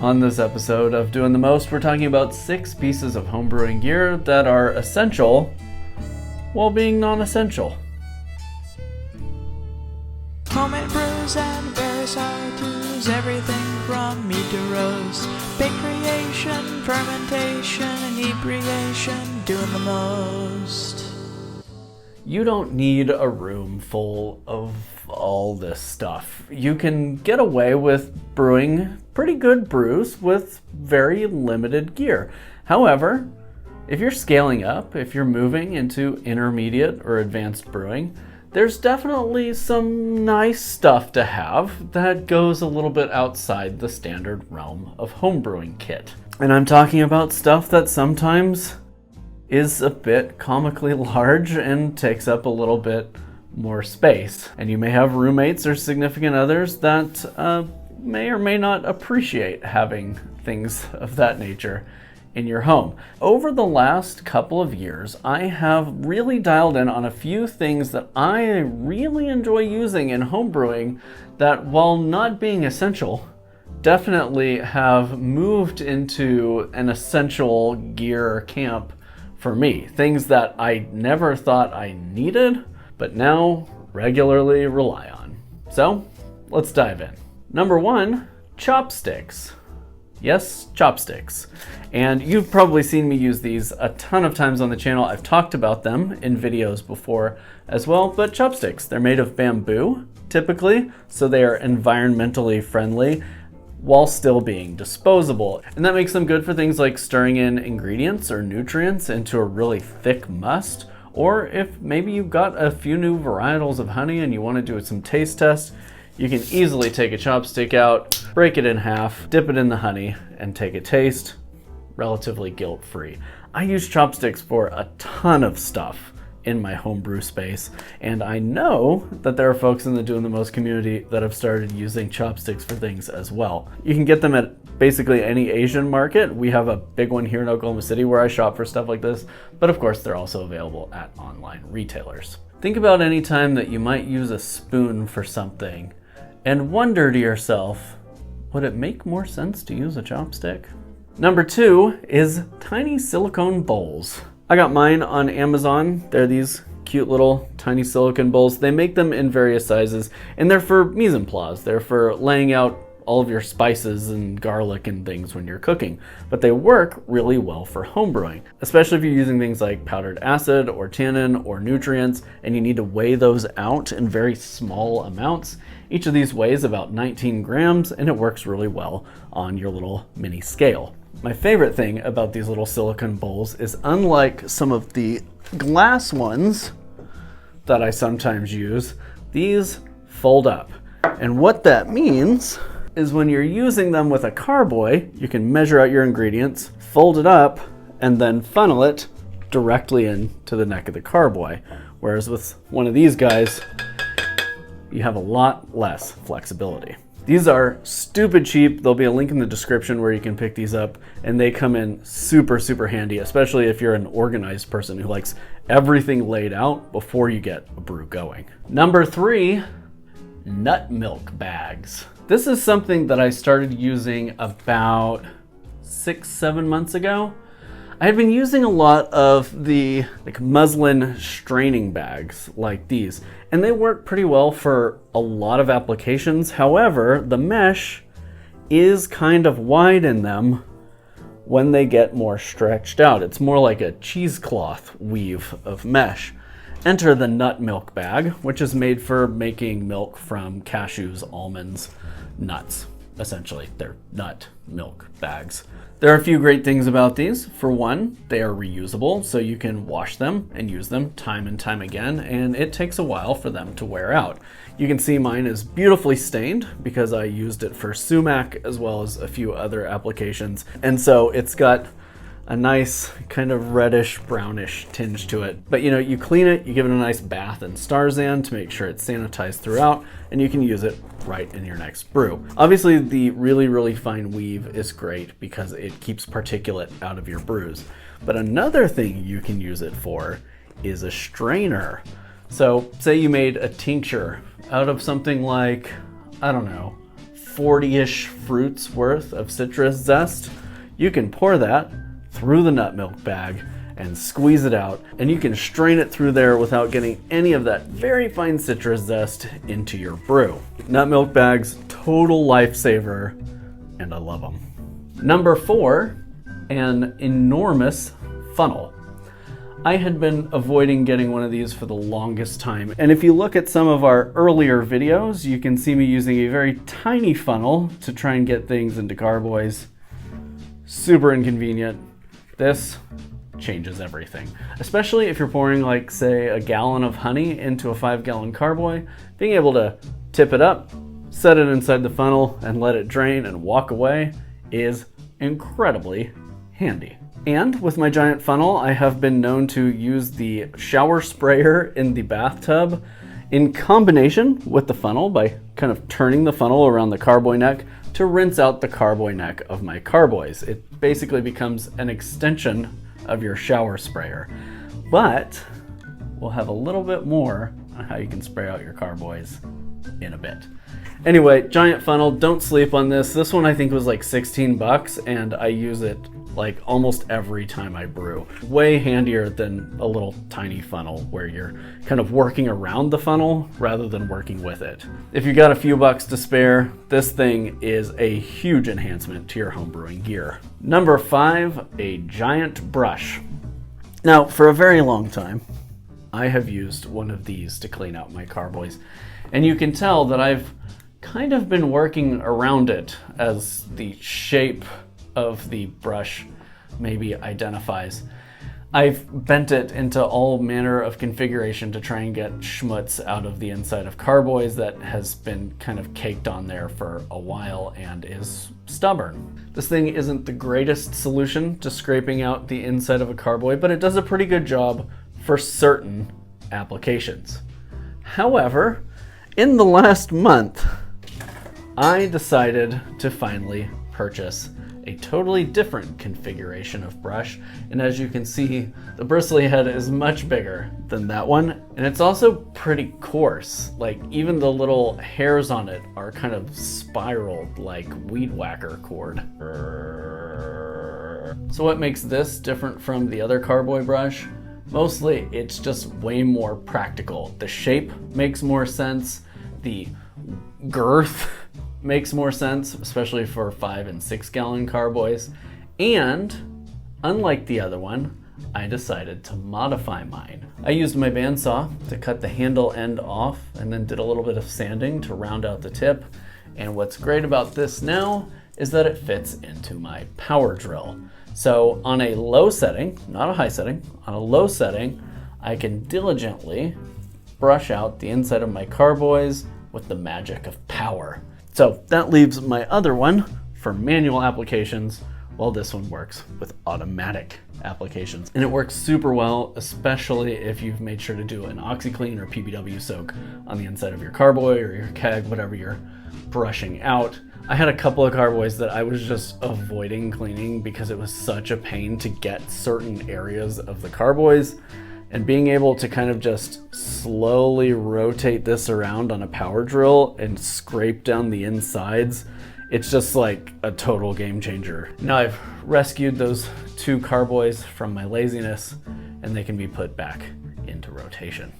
On this episode of Doing the Most, we're talking about 6 pieces of homebrewing gear that are essential while being non-essential. Homemade brews and various how-tos, everything from mead to roast, bake creation, fermentation, inebriation, doing the most. You don't need a room full of all this stuff. You can get away with brewing pretty good brews with very limited gear. However, if you're scaling up, if you're moving into intermediate or advanced brewing, there's definitely some nice stuff to have that goes a little bit outside the standard realm of homebrewing kit. And I'm talking about stuff that sometimes is a bit comically large and takes up a little bit more space. And you may have roommates or significant others that may or may not appreciate having things of that nature in your home. Over the last couple of years, I have really dialed in on a few things that I really enjoy using in homebrewing that, while not being essential, definitely have moved into an essential gear camp for me. Things that I never thought I needed, but now regularly rely on. So let's dive in. Number 1, chopsticks. Yes, chopsticks. And you've probably seen me use these a ton of times on the channel. I've talked about them in videos before as well, but chopsticks, they're made of bamboo typically, so they are environmentally friendly while still being disposable. And that makes them good for things like stirring in ingredients or nutrients into a really thick must, or if maybe you've got a few new varietals of honey and you want to do some taste tests, you can easily take a chopstick out, break it in half, dip it in the honey, and take a taste, relatively guilt-free. I use chopsticks for a ton of stuff in my homebrew space, and I know that there are folks in the Doing the Most community that have started using chopsticks for things as well. You can get them at basically any Asian market. We have a big one here in Oklahoma City where I shop for stuff like this, but of course they're also available at online retailers. Think about any time that you might use a spoon for something and wonder to yourself, would it make more sense to use a chopstick? Number 2 is tiny silicone bowls. I got mine on Amazon. They're these cute little tiny silicone bowls. They make them in various sizes, and they're for mise en place. They're for laying out all of your spices and garlic and things when you're cooking. But they work really well for homebrewing, especially if you're using things like powdered acid or tannin or nutrients, and you need to weigh those out in very small amounts. Each of these weighs about 19 grams, and it works really well on your little mini scale. My favorite thing about these little silicone bowls is, unlike some of the glass ones that I sometimes use, these fold up. And what that means is when you're using them with a carboy, you can measure out your ingredients, fold it up, and then funnel it directly into the neck of the carboy. Whereas with one of these guys, you have a lot less flexibility. These are stupid cheap. There'll be a link in the description where you can pick these up, and they come in super, super handy, especially if you're an organized person who likes everything laid out before you get a brew going. Number 3, nut milk bags. This is something that I started using about 6-7 months ago. I had been using a lot of the muslin straining bags like these, and they work pretty well for a lot of applications. However, the mesh is kind of wide in them when they get more stretched out. It's more like a cheesecloth weave of mesh. Enter the nut milk bag, which is made for making milk from cashews, almonds, nuts. Essentially, they're nut milk bags. There are a few great things about these. For one, they are reusable, so you can wash them and use them time and time again, and it takes a while for them to wear out. You can see mine is beautifully stained because I used it for sumac as well as a few other applications, and so it's got a nice kind of reddish brownish tinge to it. But you clean it, you give it a nice bath in Starzan to make sure it's sanitized throughout, and you can use it right in your next brew. Obviously, the really, really fine weave is great because it keeps particulate out of your brews. But another thing you can use it for is a strainer. So say you made a tincture out of something like, I don't know, 40-ish fruits worth of citrus zest, you can pour that through the nut milk bag and squeeze it out, and you can strain it through there without getting any of that very fine citrus zest into your brew. Nut milk bags, total lifesaver, and I love them. Number 4, an enormous funnel. I had been avoiding getting one of these for the longest time, and if you look at some of our earlier videos, you can see me using a very tiny funnel to try and get things into carboys. Super inconvenient. This changes everything, especially if you're pouring, like, say, a gallon of honey into a 5-gallon carboy. Being able to tip it up, set it inside the funnel, and let it drain and walk away is incredibly handy. And with my giant funnel, I have been known to use the shower sprayer in the bathtub in combination with the funnel by kind of turning the funnel around the carboy neck to rinse out the carboy neck of my carboys. It basically becomes an extension of your shower sprayer. But we'll have a little bit more on how you can spray out your carboys in a bit. Anyway, giant funnel, don't sleep on this. This one I think was like 16 bucks, and I use it like almost every time I brew. Way handier than a little tiny funnel where you're kind of working around the funnel rather than working with it. If you got a few bucks to spare, this thing is a huge enhancement to your homebrewing gear. Number 5, a giant brush. Now, for a very long time, I have used one of these to clean out my carboys, and you can tell that I've kind of been working around it, as the shape of the brush maybe identifies. I've bent it into all manner of configuration to try and get schmutz out of the inside of carboys that has been kind of caked on there for a while and is stubborn. This thing isn't the greatest solution to scraping out the inside of a carboy, but it does a pretty good job for certain applications. However, in the last month, I decided to finally purchase a totally different configuration of brush, and as you can see, the bristly head is much bigger than that one, and it's also pretty coarse. Like, even the little hairs on it are kind of spiraled like weed whacker cord. So what makes this different from the other carboy brush? Mostly, it's just way more practical. The shape makes more sense, the girth makes more sense, especially for 5 and 6 gallon carboys. And unlike the other one, I decided to modify mine. I used my bandsaw to cut the handle end off and then did a little bit of sanding to round out the tip. And what's great about this now is that it fits into my power drill. So on a low setting, not a high setting, on a low setting, I can diligently brush out the inside of my carboys with the magic of power. So that leaves my other one for manual applications, while this one works with automatic applications. And it works super well, especially if you've made sure to do an OxyClean or PBW soak on the inside of your carboy or your keg, whatever you're brushing out. I had a couple of carboys that I was just avoiding cleaning because it was such a pain to get certain areas of the carboys. And being able to kind of just slowly rotate this around on a power drill and scrape down the insides, it's just like a total game changer. Now I've rescued those 2 carboys from my laziness, and they can be put back into rotation.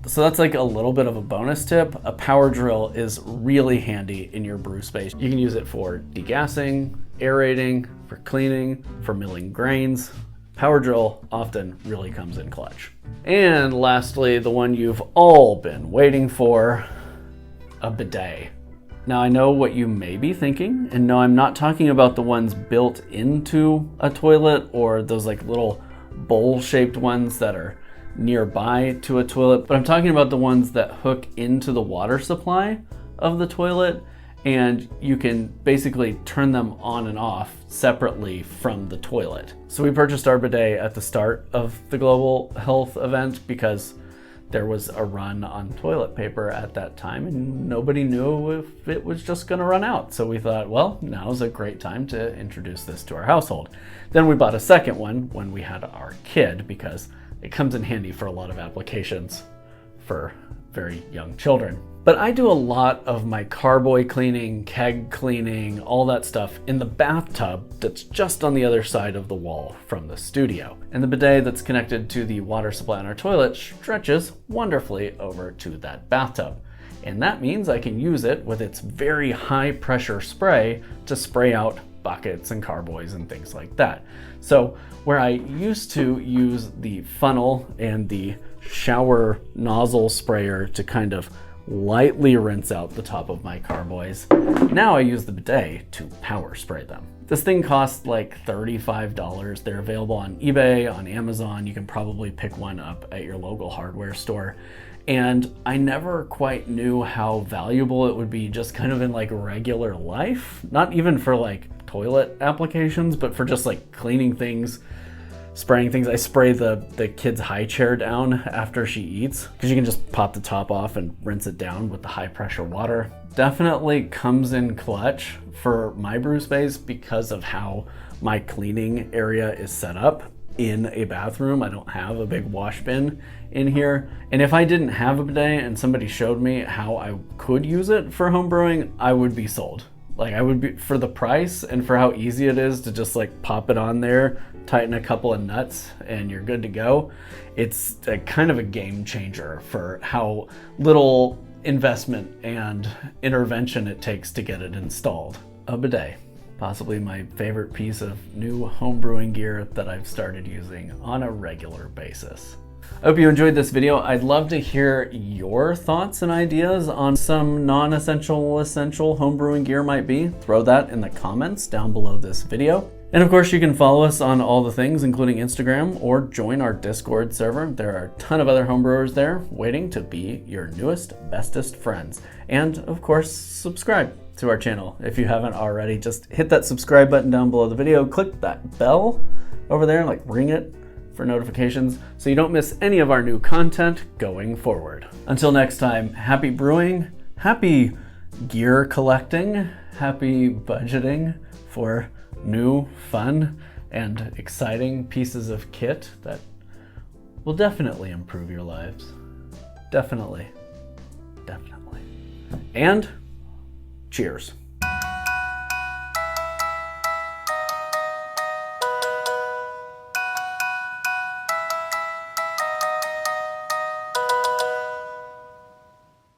So that's like a little bit of a bonus tip. A power drill is really handy in your brew space. You can use it for degassing, aerating, for cleaning, for milling grains. Power drill often really comes in clutch. And lastly, the one you've all been waiting for, a bidet. Now I know what you may be thinking, and no, I'm not talking about the ones built into a toilet or those like little bowl-shaped ones that are nearby to a toilet, but I'm talking about the ones that hook into the water supply of the toilet, and you can basically turn them on and off separately from the toilet. So we purchased our bidet at the start of the global health event because there was a run on toilet paper at that time and nobody knew if it was just gonna run out. So we thought, well, now's a great time to introduce this to our household. Then we bought a second one when we had our kid because it comes in handy for a lot of applications for very young children. But I do a lot of my carboy cleaning, keg cleaning, all that stuff in the bathtub that's just on the other side of the wall from the studio. And the bidet that's connected to the water supply on our toilet stretches wonderfully over to that bathtub. And that means I can use it with its very high pressure spray to spray out buckets and carboys and things like that. So where I used to use the funnel and the shower nozzle sprayer to kind of lightly rinse out the top of my carboys, now I use the bidet to power spray them. This thing costs like $35. They're available on eBay, on Amazon. You can probably pick one up at your local hardware store. And I never quite knew how valuable it would be just kind of in like regular life, not even for like toilet applications, but for just like cleaning things, spraying things. I spray the kid's high chair down after she eats because you can just pop the top off and rinse it down with the high pressure water. Definitely comes in clutch for my brew space because of how my cleaning area is set up in a bathroom. I don't have a big wash bin in here. And if I didn't have a bidet and somebody showed me how I could use it for home brewing, I would be sold. Like I would be, for the price and for how easy it is to just like pop it on there, tighten a couple of nuts and you're good to go. It's a kind of a game changer for how little investment and intervention it takes to get it installed. A bidet, possibly my favorite piece of new home brewing gear that I've started using on a regular basis. I hope you enjoyed this video. I'd love to hear your thoughts and ideas on some non-essential, essential homebrewing gear might be. Throw that in the comments down below this video. And of course, you can follow us on all the things, including Instagram, or join our Discord server. There are a ton of other homebrewers there waiting to be your newest, bestest friends. And of course, subscribe to our channel if you haven't already. Just hit that subscribe button down below the video, click that bell over there, like ring it for notifications so you don't miss any of our new content going forward. Until next time, happy brewing, happy gear collecting, happy budgeting for new, fun, and exciting pieces of kit that will definitely improve your lives. Definitely. Definitely. And cheers.